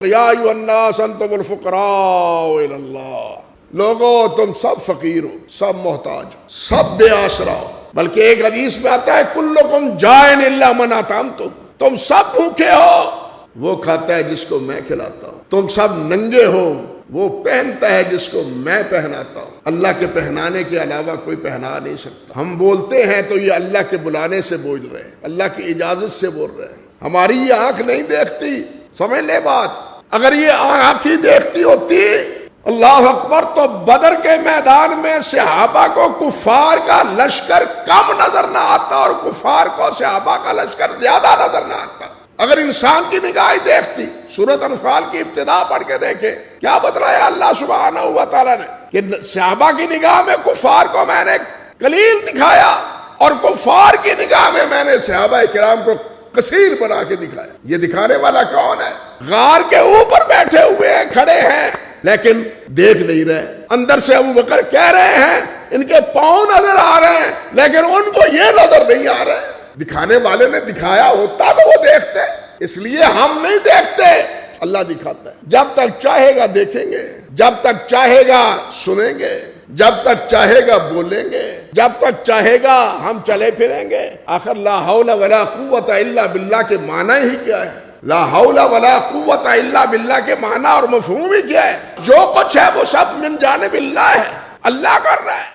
یا ایھا الناس انتم الفقراء الی اللہ، لوگو تم سب فقیر ہو، سب محتاج ہو، سب بے آسرا ہو۔ بلکہ ایک حدیث میں آتا ہے کلکم جائع الا من اطعمتم، تم سب بھوکے ہو، وہ کھاتا ہے جس کو میں کھلاتا ہوں۔ تم سب ننگے ہو، وہ پہنتا ہے جس کو میں پہناتا ہوں۔ اللہ کے پہنانے کے علاوہ کوئی پہنا نہیں سکتا۔ ہم بولتے ہیں تو یہ اللہ کے بلانے سے بول رہے ہیں، اللہ کی اجازت سے بول رہے ہیں۔ ہماری یہ آنکھ نہیں دیکھتی، سمجھ لے بات۔ اگر یہ آنکھ ہی دیکھتی ہوتی اللہ اکبر تو بدر کے میدان میں صحابہ کو کفار کا لشکر کم نظر نہ آتا اور کفار کو صحابہ کا لشکر زیادہ نظر نہ آتا۔ اگر انسان کی نگاہ دیکھتی، سورۃ انفال کی ابتدا پڑھ کے دیکھے کیا بتلایا اللہ سبحانہ و تعالیٰ نے کہ صحابہ کی نگاہ میں کفار کو میں نے قلیل دکھایا اور کفار کی نگاہ میں نے صحابہ کرام کو کثیر بنا کے دکھایا۔ یہ دکھانے والا کون ہے؟ غار کے اوپر بیٹھے ہوئے ہیں، کھڑے ہیں، لیکن دیکھ نہیں رہے۔ اندر سے ابو بکر کہہ رہے ہیں ان کے پاؤں نظر آ رہے ہیں، لیکن ان کو یہ نظر نہیں آ رہے۔ دکھانے والے نے دکھایا ہوتا تو وہ دیکھتے، اس لیے ہم نہیں دیکھتے، اللہ دکھاتا ہے۔ جب تک چاہے گا دیکھیں گے، جب تک چاہے گا سنیں گے، جب تک چاہے گا بولیں گے، جب تک چاہے گا ہم چلے پھریں گے۔ آخر لا حول ولا قوت الا باللہ کے معنی ہی کیا ہے؟ لا حول ولا قوت الا باللہ کے معنی اور مفہوم ہی کیا ہے؟ جو کچھ ہے وہ سب من جانب اللہ ہے، اللہ کر رہا ہے۔